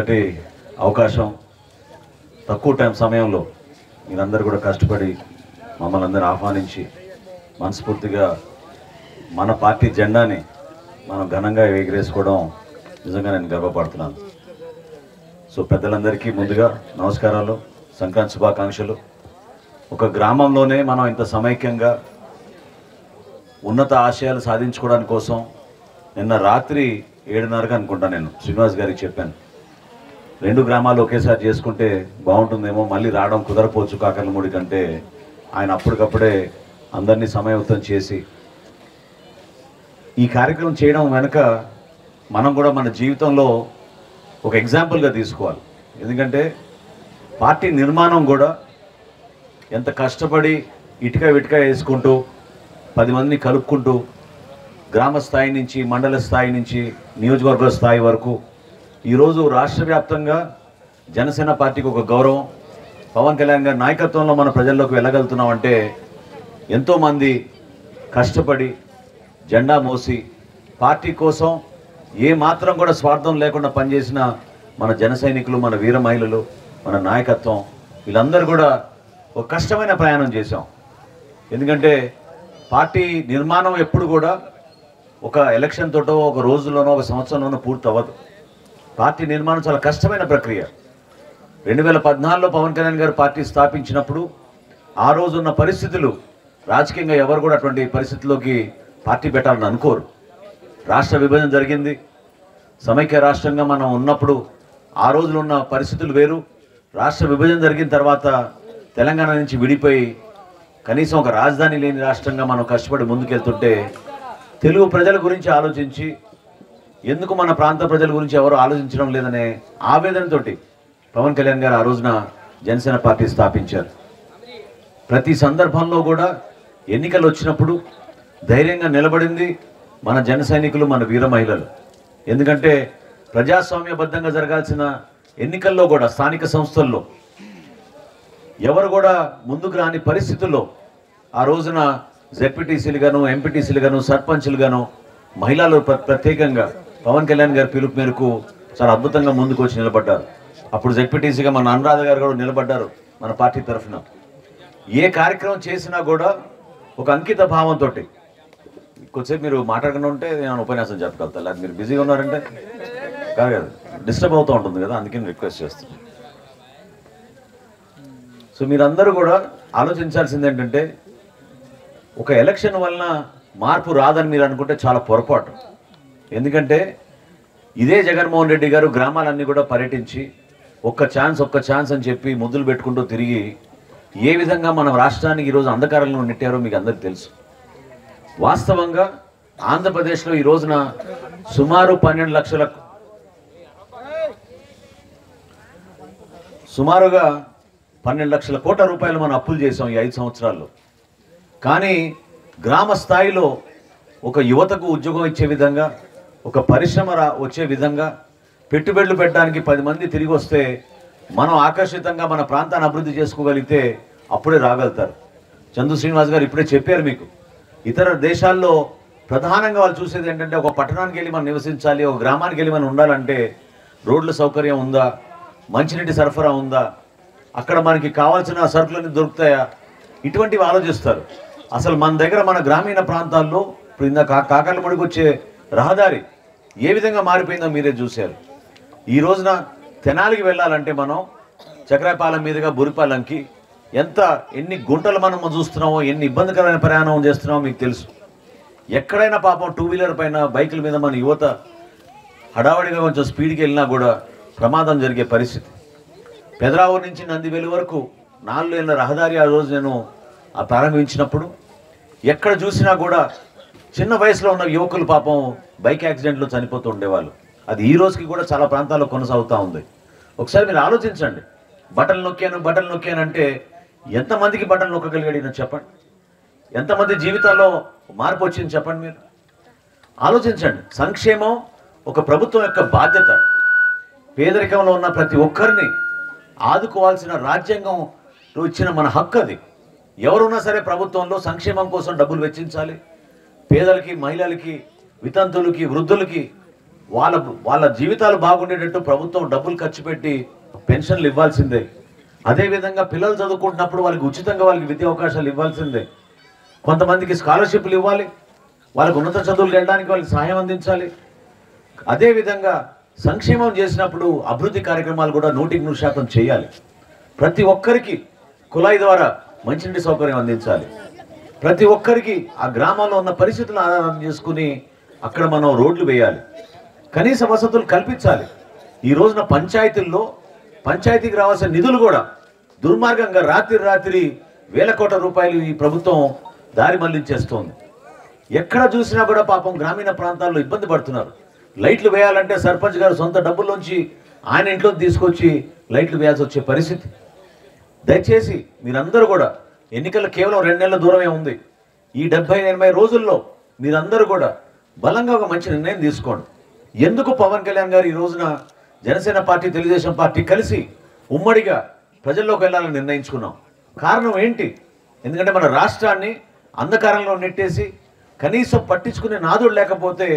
చక్కటి అవకాశం తక్కువ టైం సమయంలో మీరందరూ కూడా కష్టపడి మమ్మల్ని అందరూ ఆహ్వానించి మనస్ఫూర్తిగా మన పార్టీ జెండాని మనం ఘనంగా ఎగిరేసుకోవడం నిజంగా నేను గర్వపడుతున్నాను. సో పెద్దలందరికీ ముందుగా నమస్కారాలు, సంక్రాంతి శుభాకాంక్షలు. ఒక గ్రామంలోనే మనం ఇంత సమైక్యంగా ఉన్నత ఆశయాలు సాధించుకోవడానికి కోసం నిన్న రాత్రి 7:30కి అనుకుంటా నేను శ్రీనివాస్ గారికి చెప్పాను, 2 గ్రామాలు ఒకేసారి చేసుకుంటే బాగుంటుందేమో, మళ్ళీ రావడం కుదరపోవచ్చు కాకర్లమూడి కంటే. ఆయన అప్పటికప్పుడే అందరినీ సమయయుతం చేసి ఈ కార్యక్రమం చేయడం వెనుక మనం కూడా మన జీవితంలో ఒక ఎగ్జాంపుల్గా తీసుకోవాలి. ఎందుకంటే పార్టీ నిర్మాణం కూడా ఎంత కష్టపడి ఇటుక వేసుకుంటూ 10 మందిని కలుపుకుంటూ గ్రామ స్థాయి నుంచి మండల స్థాయి నుంచి నియోజకవర్గ స్థాయి వరకు ఈరోజు రాష్ట్ర వ్యాప్తంగా జనసేన పార్టీకి ఒక గౌరవం, పవన్ కళ్యాణ్ గారి నాయకత్వంలో మన ప్రజల్లోకి వెళ్ళగలుగుతున్నామంటే ఎంతోమంది కష్టపడి జెండా మోసి పార్టీ కోసం ఏ మాత్రం కూడా స్వార్థం లేకుండా పనిచేసిన మన జన సైనికులు, మన వీర మహిళలు, మన నాయకత్వం, వీళ్ళందరూ కూడా ఒక కష్టమైన ప్రయాణం చేశాం. ఎందుకంటే పార్టీ నిర్మాణం ఎప్పుడు కూడా ఒక ఎలక్షన్ తోటో ఒక రోజులోనో ఒక సంవత్సరంలోనో పూర్తి అవ్వదు. పార్టీ నిర్మాణం చాలా కష్టమైన ప్రక్రియ. 2014లో పవన్ కళ్యాణ్ గారు పార్టీ స్థాపించినప్పుడు ఆ రోజున్న పరిస్థితులు, రాజకీయంగా ఎవరు కూడా అటువంటి పరిస్థితుల్లోకి పార్టీ పెట్టాలని అనుకోరు. రాష్ట్ర విభజన జరిగింది, సమైక్య రాష్ట్రంగా మనం ఉన్నప్పుడు ఆ రోజులు ఉన్న పరిస్థితులు వేరు. రాష్ట్ర విభజన జరిగిన తర్వాత తెలంగాణ నుంచి విడిపోయి కనీసం ఒక రాజధాని లేని రాష్ట్రంగా మనం కష్టపడి ముందుకెళ్తుంటే తెలుగు ప్రజల గురించి ఆలోచించి, ఎందుకు మన ప్రాంత ప్రజల గురించి ఎవరు ఆలోచించడం లేదనే ఆవేదనతోటి పవన్ కళ్యాణ్ గారు ఆ రోజున జనసేన పార్టీ స్థాపించారు. ప్రతి సందర్భంలో కూడా ఎన్నికలు వచ్చినప్పుడు ధైర్యంగా నిలబడింది మన జన సైనికులు, మన వీర మహిళలు. ఎందుకంటే ప్రజాస్వామ్యబద్ధంగా జరగాల్సిన ఎన్నికల్లో కూడా స్థానిక సంస్థల్లో ఎవరు కూడా ముందుకు రాని పరిస్థితుల్లో ఆ రోజున జెడ్పీటీసీలుగాను, ఎంపీటీసీలుగాను, సర్పంచ్లుగాను మహిళలు ప్రత్యేకంగా పవన్ కళ్యాణ్ గారి పిలుపు మేరకు చాలా అద్భుతంగా ముందుకు వచ్చి నిలబడ్డారు. అప్పుడు జెడ్పీటీసీగా మన అనురాధ గారు కూడా నిలబడ్డారు మన పార్టీ తరఫున. ఏ కార్యక్రమం చేసినా కూడా ఒక అంకిత భావంతో. కొద్దిసేపు మీరు మాట్లాడకుండా ఉంటే నేను ఉపన్యాసం చెప్పగలుగుతాను, లేదా మీరు బిజీగా ఉన్నారంటే కాదు కదా, డిస్టర్బ్ అవుతూ ఉంటుంది కదా, అందుకే నేను రిక్వెస్ట్ చేస్తాను. సో మీరందరూ కూడా ఆలోచించాల్సింది ఏంటంటే, ఒక ఎలక్షన్ వలన మార్పు రాదని మీరు అనుకుంటే చాలా పొరపాటు. ఎందుకంటే ఇదే జగన్మోహన్ రెడ్డి గారు గ్రామాలన్నీ కూడా పర్యటించి ఒక్క ఛాన్స్ అని చెప్పి ముద్దులు పెట్టుకుంటూ తిరిగి ఏ విధంగా మన రాష్ట్రానికి ఈరోజు అంధకారంలో నెట్టారో మీకు అందరికీ తెలుసు. వాస్తవంగా ఆంధ్రప్రదేశ్లో ఈ రోజున సుమారు 12 లక్షల కోట్ల రూపాయలు మనం అప్పులు చేసాం ఈ 5 సంవత్సరాల్లో. కానీ గ్రామ స్థాయిలో ఒక యువతకు ఉద్యోగం ఇచ్చే విధంగా, ఒక పరిశ్రమ వచ్చే విధంగా, పెట్టుబడులు పెట్టడానికి 10 మంది తిరిగి వస్తే మనం ఆకర్షితంగా మన ప్రాంతాన్ని అభివృద్ధి చేసుకోగలిగితే అప్పుడే రాగలుగుతారు. చందు శ్రీనివాస్ గారు ఇప్పుడే చెప్పారు మీకు, ఇతర దేశాల్లో ప్రధానంగా వాళ్ళు చూసేది ఏంటంటే, ఒక పట్టణానికి వెళ్ళి మనం నివసించాలి, ఒక గ్రామానికి వెళ్ళి మనం ఉండాలంటే రోడ్ల సౌకర్యం ఉందా, మంచినీటి సరఫరా ఉందా, అక్కడ మనకి కావాల్సిన సరుకులన్నీ దొరుకుతాయా, ఇటువంటివి ఆలోచిస్తారు. అసలు మన దగ్గర మన గ్రామీణ ప్రాంతాల్లో ఇప్పుడు ఇందాక కాకర్లమూడికి వచ్చే రహదారి ఏ విధంగా మారిపోయిందో మీరే చూశారు. ఈ రోజున తెనాలికి వెళ్ళాలంటే మనం చక్రాయపాలెం మీదుగా బురిపాలెంకి ఎన్ని గుంటలు మనం చూస్తున్నామో, ఎన్ని ఇబ్బందికరమైన ప్రయాణం చేస్తున్నామో మీకు తెలుసు. ఎక్కడైనా పాపం 2 వీలర్ పైన బైకుల మీద మన యువత హడావడిగా కొంచెం స్పీడ్కి వెళ్ళినా కూడా ప్రమాదం జరిగే పరిస్థితి. పెదరావూరు నుంచి నందివేలు వరకు 4 లేన్ల రహదారి ఆ రోజు నేను ప్రారంభించినప్పుడు ఎక్కడ చూసినా కూడా చిన్న వయసులో ఉన్న యువకులు పాపం బైక్ యాక్సిడెంట్లో చనిపోతూ ఉండేవాళ్ళు. అది ఈ రోజుకి కూడా చాలా ప్రాంతాల్లో కొనసాగుతూ ఉంది. ఒకసారి మీరు ఆలోచించండి, బటన్ నొక్కానంటే ఎంతమందికి బటన్ నొక్కగలిగాడు చెప్పండి, ఎంతమంది జీవితాల్లో మార్పు వచ్చింది చెప్పండి. మీరు ఆలోచించండి. సంక్షేమం ఒక ప్రభుత్వం యొక్క బాధ్యత. పేదరికంలో ఉన్న ప్రతి ఒక్కరిని ఆదుకోవాల్సిన రాజ్యాంగం ఇచ్చిన మన హక్కు అది. ఎవరున్నా సరే ప్రభుత్వంలో సంక్షేమం కోసం డబ్బులు వెచ్చించాలి. పేదలకి, మహిళలకి, వితంతులకి, వృద్ధులకి వాళ్ళ వాళ్ళ జీవితాలు బాగుండేటట్టు ప్రభుత్వం డబ్బులు ఖర్చు పెట్టి పెన్షన్లు ఇవ్వాల్సిందే. అదేవిధంగా పిల్లలు చదువుకుంటున్నప్పుడు వాళ్ళకి ఉచితంగా వాళ్ళకి విద్యా అవకాశాలు ఇవ్వాల్సిందే. కొంతమందికి స్కాలర్షిప్లు ఇవ్వాలి, వాళ్ళకు ఉన్నత చదువులు వెళ్ళడానికి వాళ్ళకి సహాయం అందించాలి. అదేవిధంగా సంక్షేమం చేసినప్పుడు అభివృద్ధి కార్యక్రమాలు కూడా 100% చేయాలి. ప్రతి ఒక్కరికి కుళాయి ద్వారా మంచినీటి సౌకర్యం అందించాలి. ప్రతి ఒక్కరికి ఆ గ్రామంలో ఉన్న పరిస్థితులను ఆధారం చేసుకుని అక్కడ మనం రోడ్లు వేయాలి, కనీస వసతులు కల్పించాలి. ఈ రోజున పంచాయతీకి రావాల్సిన నిధులు కూడా దుర్మార్గంగా రాత్రి వేల కోట్ల రూపాయలు ఈ ప్రభుత్వం దారి మళ్లించేస్తోంది. ఎక్కడ చూసినా కూడా పాపం గ్రామీణ ప్రాంతాల్లో ఇబ్బంది పడుతున్నారు. లైట్లు వేయాలంటే సర్పంచ్ గారు సొంత డబ్బుల్లోంచి ఆయన ఇంట్లో తీసుకొచ్చి లైట్లు వేయాల్సి వచ్చే పరిస్థితి. దయచేసి మీరందరూ కూడా ఎన్నికలు కేవలం 2 నెలల దూరమే ఉంది. ఈ 70-80 రోజుల్లో మీరందరూ కూడా బలంగా ఒక మంచి నిర్ణయం తీసుకోండి. ఎందుకు పవన్ కళ్యాణ్ గారు ఈ రోజున జనసేన పార్టీ, తెలుగుదేశం పార్టీ కలిసి ఉమ్మడిగా ప్రజల్లోకి వెళ్ళాలని నిర్ణయించుకున్నాం? కారణం ఏంటి? ఎందుకంటే మన రాష్ట్రాన్ని అంధకారంలో నెట్టేసి కనీసం పట్టించుకునే నాదుడు లేకపోతే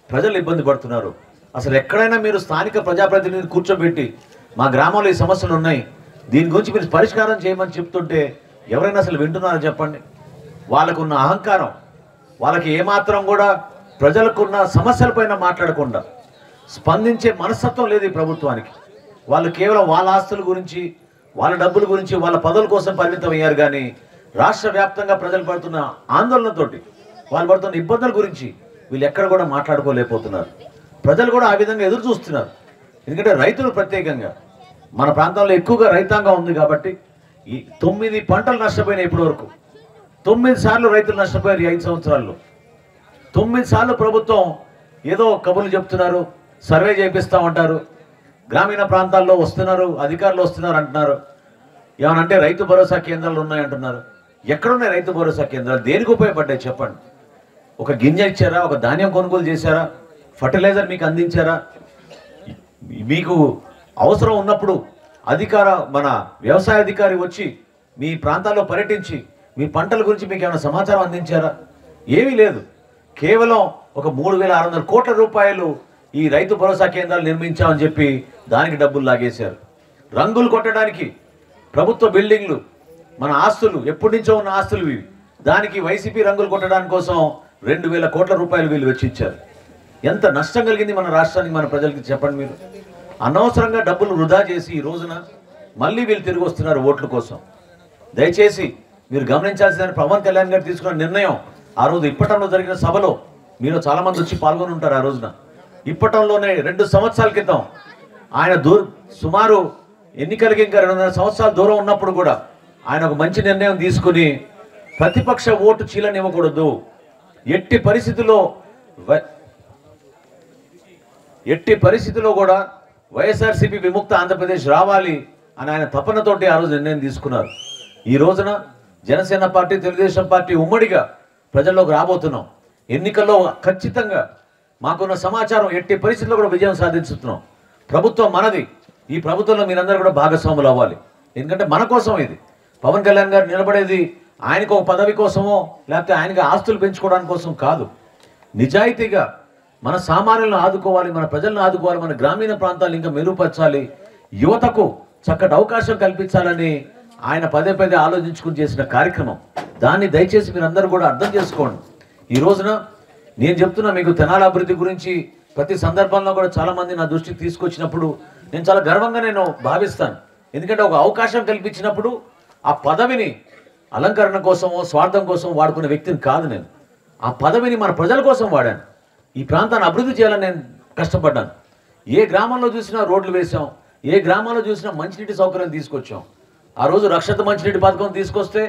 ప్రజలు ఇబ్బంది పడుతున్నారు. అసలు ఎక్కడైనా మీరు స్థానిక ప్రజాప్రతినిధిని కూర్చోబెట్టి మా గ్రామంలో ఈ సమస్యలు ఉన్నాయి, దీని గురించి మీరు పరిష్కారం చేయమని చెప్తుంటే ఎవరైనా అసలు వింటున్నారో చెప్పండి? వాళ్ళకున్న అహంకారం, వాళ్ళకి ఏమాత్రం కూడా ప్రజలకున్న సమస్యలపైన మాట్లాడకుండా స్పందించే మనస్తత్వం లేదు ఈ ప్రభుత్వానికి. వాళ్ళు కేవలం వాళ్ళ ఆస్తుల గురించి, వాళ్ళ డబ్బుల గురించి, వాళ్ళ పదవుల కోసం పరిమితం అయ్యారు. కానీ రాష్ట్ర వ్యాప్తంగా ప్రజలు పడుతున్న ఆందోళనతోటి, వాళ్ళు పడుతున్న ఇబ్బందుల గురించి వీళ్ళు ఎక్కడ కూడా మాట్లాడుకోలేకపోతున్నారు. ప్రజలు కూడా ఆ విధంగా ఎదురు చూస్తున్నారు. ఎందుకంటే రైతులు ప్రత్యేకంగా మన ప్రాంతంలో ఎక్కువగా రైతాంగం ఉంది కాబట్టి ఈ 9 పంటలు నష్టపోయినాయి ఇప్పటి వరకు. 9 సార్లు రైతులు నష్టపోయారు ఈ 5 సంవత్సరాల్లో. 9 సార్లు ప్రభుత్వం ఏదో కబుర్లు చెప్తున్నారు, సర్వే చేపిస్తామంటారు, గ్రామీణ ప్రాంతాల్లో వస్తున్నారు, అధికారులు వస్తున్నారు అంటున్నారు. ఏమనంటే రైతు భరోసా కేంద్రాలు ఉన్నాయంటున్నారు. ఎక్కడున్నాయి రైతు భరోసా కేంద్రాలు? దేనికి ఉపయోగపడ్డాయి చెప్పండి? ఒక గింజ ఇచ్చారా? ఒక ధాన్యం కొనుగోలు చేశారా? ఫర్టిలైజర్ మీకు అందించారా? మీకు అవసరం ఉన్నప్పుడు మన వ్యవసాయ అధికారి వచ్చి మీ ప్రాంతాల్లో పర్యటించి మీ పంటల గురించి మీకు ఏమైనా సమాచారం అందించారా? ఏమీ లేదు. కేవలం ఒక 3,600 కోట్ల రూపాయలు ఈ రైతు భరోసా కేంద్రాలు నిర్మించామని చెప్పి దానికి డబ్బులు లాగేశారు. రంగులు కొట్టడానికి ప్రభుత్వ బిల్డింగ్లు, మన ఆస్తులు, ఎప్పటి నుంచో ఉన్న ఆస్తులు ఇవి, దానికి వైసీపీ రంగులు కొట్టడానికి కోసం 2,000 కోట్ల రూపాయలు వీళ్ళు వెచ్చించారు. ఎంత నష్టం కలిగింది మన రాష్ట్రానికి, మన ప్రజలకి చెప్పండి మీరు? అనవసరంగా డబ్బులు వృధా చేసి ఈ రోజున మళ్ళీ వీళ్ళు తిరిగి వస్తున్నారు ఓట్ల కోసం. దయచేసి మీరు గమనించాల్సిన పవన్ కళ్యాణ్ గారు తీసుకున్న నిర్ణయం, ఆ రోజు ఇప్పటంలో జరిగిన సభలో మీరు చాలామంది వచ్చి పాల్గొని ఉంటారు. ఆ రోజున ఇప్పటంలోనే 2 సంవత్సరాల క్రితం ఆయన సుమారు ఎన్నికలకి ఇంకా 2.5 సంవత్సరాల దూరం ఉన్నప్పుడు కూడా ఆయన ఒక మంచి నిర్ణయం తీసుకుని ప్రతిపక్ష ఓటు చీలనివ్వకూడదు, ఎట్టి పరిస్థితుల్లో కూడా వైఎస్ఆర్సీపీ విముక్త ఆంధ్రప్రదేశ్ రావాలి అని ఆయన తపనతోటి ఆ రోజు నిర్ణయం తీసుకున్నారు. ఈ రోజున జనసేన పార్టీ, తెలుగుదేశం పార్టీ ఉమ్మడిగా ప్రజల్లోకి రాబోతున్నాం. ఎన్నికల్లో ఖచ్చితంగా మాకున్న సమాచారం ఎట్టి పరిస్థితుల్లో కూడా విజయం సాధించుతున్నాం. ప్రభుత్వం మనది. ఈ ప్రభుత్వంలో మీరందరూ కూడా భాగస్వాములు అవ్వాలి. ఎందుకంటే మన కోసం ఇది. పవన్ కళ్యాణ్ గారు నిలబడేది ఆయనకు ఒక పదవి కోసమో లేకపోతే ఆయనకి ఆస్తులు పెంచుకోవడానికి కోసం కాదు. నిజాయితీగా మన సామాన్యులను ఆదుకోవాలి, మన ప్రజలను ఆదుకోవాలి, మన గ్రామీణ ప్రాంతాలను ఇంకా మెరుగుపరచాలి, యువతకు చక్కటి అవకాశం కల్పించాలని ఆయన పదే ఆలోచించుకుని చేసిన కార్యక్రమం. దాన్ని దయచేసి మీరందరూ కూడా అర్థం చేసుకోండి. ఈ రోజున నేను చెప్తున్నా మీకు తెనాలి అభివృద్ధి గురించి ప్రతి సందర్భంలో కూడా చాలామంది నా దృష్టికి తీసుకొచ్చినప్పుడు నేను చాలా గర్వంగా భావిస్తాను. ఎందుకంటే ఒక అవకాశం కల్పించినప్పుడు ఆ పదవిని అలంకరణ కోసమో స్వార్థం కోసం వాడుకునే వ్యక్తిని కాదు నేను. ఆ పదవిని మన ప్రజల కోసం వాడాను. ఈ ప్రాంతాన్ని అభివృద్ధి చేయాలని నేను కష్టపడ్డాను. ఏ గ్రామంలో చూసినా రోడ్లు వేసాం, ఏ గ్రామంలో చూసినా మంచినీటి సౌకర్యం తీసుకొచ్చాం. ఆ రోజు రక్షిత మంచినీటి పథకం తీసుకొస్తే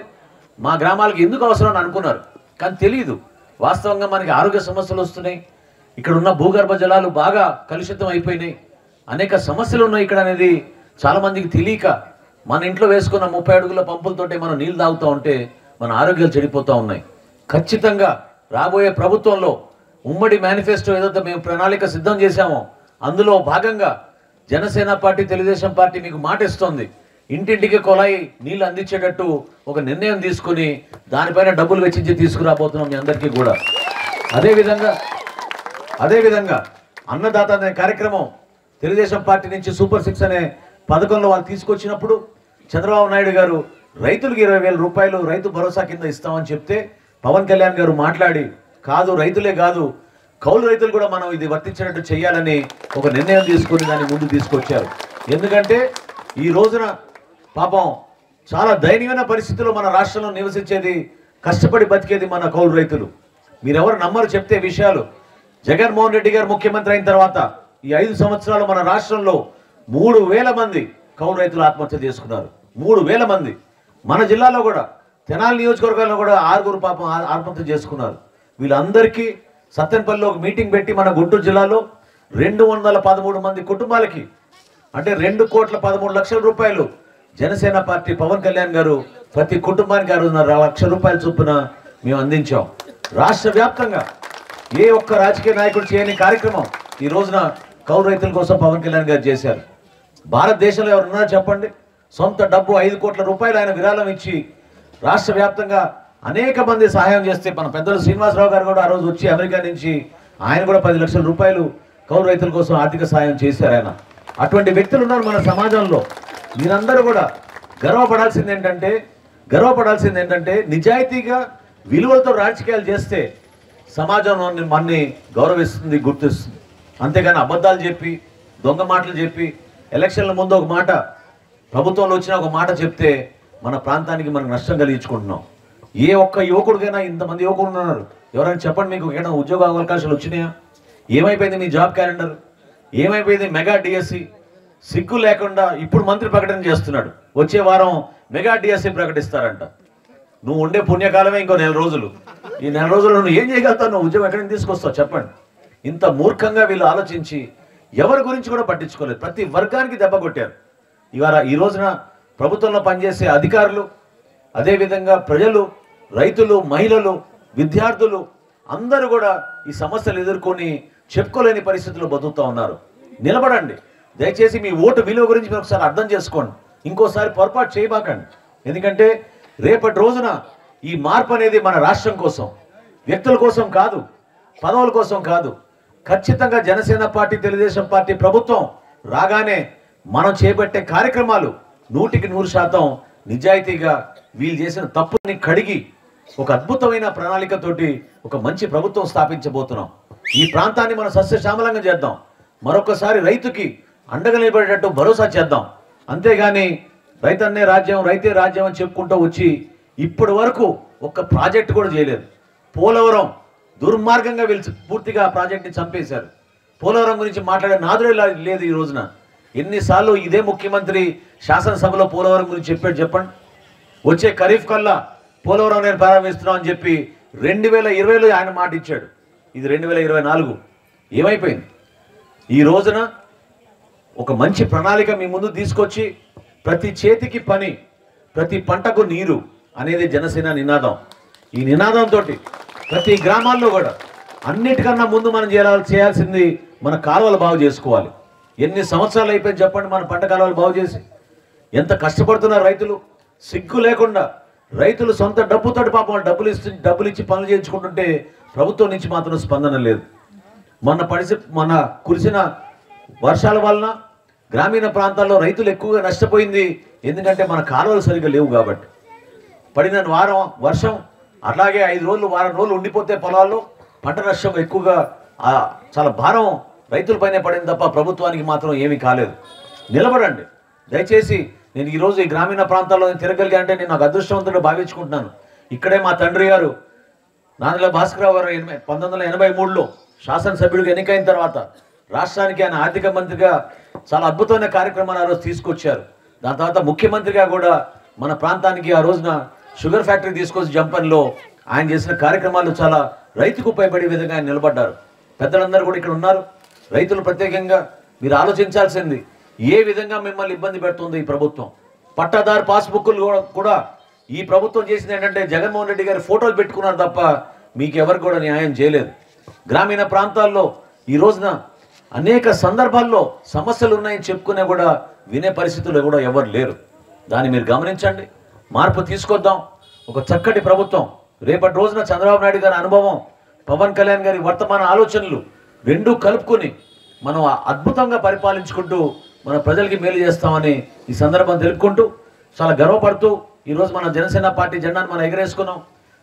మా గ్రామాలకు ఎందుకు అవసరం అని అనుకున్నారు, కానీ తెలియదు. వాస్తవంగా మనకి ఆరోగ్య సమస్యలు వస్తున్నాయి, ఇక్కడ ఉన్న భూగర్భ జలాలు బాగా కలుషితం అయిపోయినాయి, అనేక సమస్యలు ఉన్నాయి ఇక్కడ అనేది చాలామందికి తెలియక మన ఇంట్లో వేసుకున్న 30 అడుగుల పంపులతోటే మనం నీళ్ళు తాగుతూ ఉంటే మన ఆరోగ్యాలు చెడిపోతూ ఉన్నాయి. ఖచ్చితంగా రాబోయే ప్రభుత్వంలో ఉమ్మడి మేనిఫెస్టో ఏదైతే మేము ప్రణాళిక సిద్ధం చేశామో అందులో భాగంగా జనసేన పార్టీ, తెలుగుదేశం పార్టీ మీకు మాట ఇస్తోంది. ఇంటింటికి కొలాయి నీళ్ళు అందించేటట్టు ఒక నిర్ణయం తీసుకుని దానిపైన డబ్బులు వెచ్చించి తీసుకురాబోతున్నాం మీ అందరికీ కూడా. అదేవిధంగా అన్నదాత అనే కార్యక్రమం తెలుగుదేశం పార్టీ నుంచి సూపర్ 6 అనే పథకంలో వాళ్ళు తీసుకొచ్చినప్పుడు చంద్రబాబు నాయుడు గారు రైతులకు 20,000 రూపాయలు రైతు భరోసా కింద ఇస్తామని చెప్తే పవన్ కళ్యాణ్ గారు మాట్లాడి కాదు రైతులే కాదు కౌలు రైతులు కూడా మనం ఇది వర్తించినట్టు చేయాలని ఒక నిర్ణయం తీసుకొని దాన్ని ముందు తీసుకొచ్చారు. ఎందుకంటే ఈ రోజున పాపం చాలా దయనీయమైన పరిస్థితుల్లో మన రాష్ట్రంలో నివసించేది కష్టపడి బతికేది మన కౌలు రైతులు. మీరెవరు నమ్మరు చెప్తే విషయాలు. జగన్మోహన్ రెడ్డి గారు ముఖ్యమంత్రి అయిన తర్వాత ఈ 5 సంవత్సరాలు మన రాష్ట్రంలో 3,000 మంది కౌలు రైతులు ఆత్మహత్య చేసుకున్నారు. 3,000 మంది. మన జిల్లాలో కూడా తెనాలి నియోజకవర్గంలో కూడా 6 పాపం ఆత్మహత్య చేసుకున్నారు. వీళ్ళందరికీ సత్తెనపల్లిలో ఒక మీటింగ్ పెట్టి మన గుంటూరు జిల్లాలో 213 మంది కుటుంబాలకి అంటే 2,13,00,000 రూపాయలు జనసేన పార్టీ పవన్ కళ్యాణ్ గారు ప్రతి కుటుంబానికి 6.5 లక్షల రూపాయల చొప్పున మేము అందించాం. రాష్ట్ర వ్యాప్తంగా ఏ ఒక్క రాజకీయ నాయకుడు చేయని కార్యక్రమం ఈ రోజున కౌలు రైతుల కోసం పవన్ కళ్యాణ్ గారు చేశారు. భారతదేశంలో ఎవరున్నారో చెప్పండి, సొంత డబ్బు 5 కోట్ల రూపాయలు ఆయన విరాళం ఇచ్చి రాష్ట్ర వ్యాప్తంగా అనేక మంది సహాయం చేస్తే మన పెద్దలు శ్రీనివాసరావు గారు కూడా ఆ రోజు వచ్చి అమెరికా నుంచి ఆయన కూడా 10 లక్షల రూపాయలు కౌలు రైతుల కోసం ఆర్థిక సహాయం చేశారు ఆయన. అటువంటి వ్యక్తులు ఉన్నారు మన సమాజంలో. మీరందరూ కూడా గర్వపడాల్సింది ఏంటంటే నిజాయితీగా విలువలతో రాజకీయాలు చేస్తే సమాజం మనని గౌరవిస్తుంది, గుర్తిస్తుంది. అంతేగాని అబద్ధాలు చెప్పి దొంగ మాటలు చెప్పి ఎలక్షన్ల ముందు ఒక మాట ప్రభుత్వంలో వచ్చిన ఒక మాట చెప్తే మన ప్రాంతానికి మనం నష్టం కలిగించుకుంటున్నాం. ఏ ఒక్క యువకుడికైనా ఇంతమంది యువకులు ఉన్నారు, ఎవరైనా చెప్పండి మీకు ఏదైనా ఉద్యోగ అవకాశాలు వచ్చినాయా? ఏమైపోయింది మీ జాబ్ క్యాలెండర్? ఏమైపోయింది మెగా డిఎస్సి? సిగ్గు లేకుండా ఇప్పుడు మంత్రి ప్రకటన చేస్తున్నాడు, వచ్చే వారం మెగా డిఎస్సి ప్రకటిస్తారంట. నువ్వు ఉండే పుణ్యకాలమే ఇంకో 4 రోజులు. ఈ 4 రోజులు నువ్వు ఏం చేయగలుగుతావు? నువ్వు ఉద్యోగం ఎక్కడి నుంచి తీసుకొస్తావు చెప్పండి. ఇంత మూర్ఖంగా వీళ్ళు ఆలోచించి ఎవరి గురించి కూడా పట్టించుకోలేదు. ప్రతి వర్గానికి దెబ్బ కొట్టారు. ఈ రోజున ప్రభుత్వంలో పనిచేసే అధికారులు, అదేవిధంగా ప్రజలు, రైతులు, మహిళలు, విద్యార్థులు అందరూ కూడా ఈ సమస్యలు ఎదుర్కొని చెప్పుకోలేని పరిస్థితుల్లో బతుకుతూ ఉన్నారు. నిలబడండి. దయచేసి మీ ఓటు విలువ గురించి మీరు ఒకసారి అర్థం చేసుకోండి. ఇంకోసారి పొరపాటు చేయబాకండి. ఎందుకంటే రేపటి రోజున ఈ మార్పు అనేది మన రాష్ట్రం కోసం, వ్యక్తుల కోసం కాదు, పదవుల కోసం కాదు. ఖచ్చితంగా జనసేన పార్టీ, తెలుగుదేశం పార్టీ ప్రభుత్వం రాగానే మనం చేపట్టే కార్యక్రమాలు 100% నిజాయితీగా వీళ్ళు చేసిన తప్పుని కడిగి ఒక అద్భుతమైన ప్రణాళికతోటి ఒక మంచి ప్రభుత్వం స్థాపించబోతున్నాం. ఈ ప్రాంతాన్ని మనం సస్యశ్యామలంగా చేద్దాం. మరొకసారి రైతుకి అండగా నిలబడేటట్టు భరోసా చేద్దాం. అంతేగాని రైతన్నే రాజ్యం, రైతే రాజ్యం అని చెప్పుకుంటూ వచ్చి ఇప్పటి వరకు ఒక్క ప్రాజెక్టు కూడా చేయలేదు. పోలవరం దుర్మార్గంగా వీళ్ళు పూర్తిగా ఆ ప్రాజెక్ట్ని చంపేశారు. పోలవరం గురించి మాట్లాడే నాదుడే లేదు ఈ రోజున. ఎన్నిసార్లు ఇదే ముఖ్యమంత్రి శాసనసభలో పోలవరం గురించి చెప్పండి. వచ్చే ఖరీఫ్ కల్లా పోలవరం నేను ప్రారంభిస్తున్నాం అని చెప్పి 2020లో ఆయన మాట ఇచ్చాడు. ఇది 2024. ఏమైపోయింది? ఈ రోజున ఒక మంచి ప్రణాళిక మీ ముందు తీసుకొచ్చి ప్రతి చేతికి పని, ప్రతి పంటకు నీరు అనేది జనసేన నినాదం. ఈ నినాదంతో ప్రతి గ్రామాల్లో కూడా అన్నిటికన్నా ముందు మనం చేయాల్సింది మన కాలువలు బాగు చేసుకోవాలి. ఎన్ని సంవత్సరాలు అయిపోయింది చెప్పండి మన పంట కాలువలు బాగు చేసి? ఎంత కష్టపడుతున్నారు రైతులు. సిగ్గు లేకుండా రైతులు సొంత డబ్బుతోటి పాపం డబ్బులు ఇచ్చి పనులు చేయించుకుంటుంటే ప్రభుత్వం నుంచి మాత్రం స్పందన లేదు. మొన్న కురిసిన వర్షాల వలన గ్రామీణ ప్రాంతాల్లో రైతులు ఎక్కువగా నష్టపోయింది. ఎందుకంటే మన కాలువలు సరిగ్గా లేవు కాబట్టి. పడిన వర్షం అలాగే 5 రోజులు, వారం రోజులు ఉండిపోతే పొలాల్లో పంట నష్టం ఎక్కువగా చాలా భారం రైతులపైనే పడింది తప్ప ప్రభుత్వానికి మాత్రం ఏమీ కాలేదు. నిలబడండి దయచేసి. నేను ఈరోజు ఈ గ్రామీణ ప్రాంతాల్లో తిరగలిగా అంటే నేను నాకు అదృష్టవంతుడు భావించుకుంటున్నాను. ఇక్కడే మా తండ్రి గారు నాదెళ్ల భాస్కరరావు గారు 1983లో శాసనసభ్యుడిగా ఎన్నికైన తర్వాత రాష్ట్రానికి ఆయన ఆర్థిక మంత్రిగా చాలా అద్భుతమైన కార్యక్రమాలు ఆ రోజు తీసుకొచ్చారు. దాని తర్వాత ముఖ్యమంత్రిగా కూడా మన ప్రాంతానికి ఆ రోజున షుగర్ ఫ్యాక్టరీ తీసుకొచ్చి జంపన్లో ఆయన చేసిన కార్యక్రమాలు చాలా రైతుకు ఉపయోగపడే విధంగా ఆయన నిలబడ్డారు. పెద్దలందరూ కూడా ఇక్కడ ఉన్నారు. రైతులు ప్రత్యేకంగా మీరు ఆలోచించాల్సింది ఏ విధంగా మిమ్మల్ని ఇబ్బంది పెడుతుంది ఈ ప్రభుత్వం. పట్టాదారు పాస్బుక్లు కూడా ఈ ప్రభుత్వం చేసింది ఏంటంటే జగన్మోహన్ రెడ్డి గారి ఫోటోలు పెట్టుకున్నారు తప్ప మీకు ఎవరికి కూడా న్యాయం చేయలేదు. గ్రామీణ ప్రాంతాల్లో ఈ రోజున అనేక సందర్భాల్లో సమస్యలు ఉన్నాయని చెప్పుకునే కూడా వినే పరిస్థితుల్లో కూడా ఎవరు లేరు. దాన్ని మీరు గమనించండి. మార్పు తీసుకొద్దాం. ఒక చక్కటి ప్రభుత్వం రేపటి రోజున చంద్రబాబు నాయుడు గారి అనుభవం, పవన్ కళ్యాణ్ గారి వర్తమాన ఆలోచనలు రెండూ కలుపుకొని మనం అద్భుతంగా పరిపాలించుకుంటూ మన ప్రజలకి మేలు చేస్తామని ఈ సందర్భం తెలుపుకుంటూ చాలా గర్వపడుతూ ఈరోజు మన జనసేన పార్టీ జెండాను మనం ఎగరేసుకున్నాం.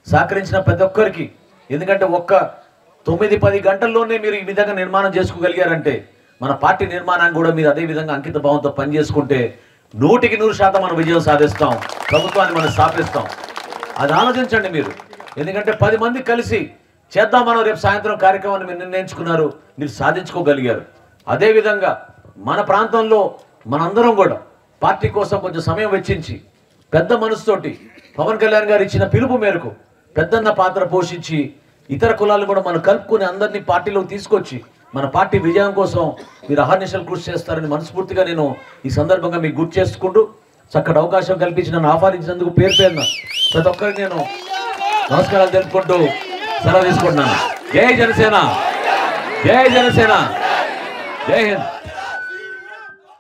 సహకరించిన ప్రతి ఒక్కరికి, ఎందుకంటే ఒక్క 9-10 గంటల్లోనే మీరు ఈ విధంగా నిర్మాణం చేసుకోగలిగారంటే మన పార్టీ నిర్మాణాన్ని కూడా మీరు అదే విధంగా అంకిత భావంతో పనిచేసుకుంటే 100% మనం విజయం సాధిస్తాం, ప్రభుత్వాన్ని మనం స్థాపిస్తాం. అది ఆలోచించండి మీరు. ఎందుకంటే 10 మంది కలిసి చేద్దాం మనం రేపు సాయంత్రం కార్యక్రమాన్ని మీరు నిర్ణయించుకున్నారు, మీరు సాధించుకోగలిగారు. అదేవిధంగా మన ప్రాంతంలో మనందరం కూడా పార్టీ కోసం కొంచెం సమయం వెచ్చించి పెద్ద మనసుతోటి పవన్ కళ్యాణ్ గారు ఇచ్చిన పిలుపు మేరకు పెద్దన్న పాత్ర పోషించి ఇతర కులాలు కూడా మనం కలుపుకొని అందరినీ పార్టీలోకి తీసుకొచ్చి మన పార్టీ విజయం కోసం మీరు అహర్నిశలు కృషి చేస్తారని మనస్ఫూర్తిగా నేను ఈ సందర్భంగా మీకు గుర్తు చేసుకుంటూ చక్కటి అవకాశం కల్పించి నన్ను ఆహ్వానించినందుకు పేరు పేరున ప్రతి ఒక్కరికి నేను నమస్కారాలు తెలుపుకుంటూ సెలవు తీసుకుంటున్నాను. జై జనసేన, జై జనసేన, జై హింద్.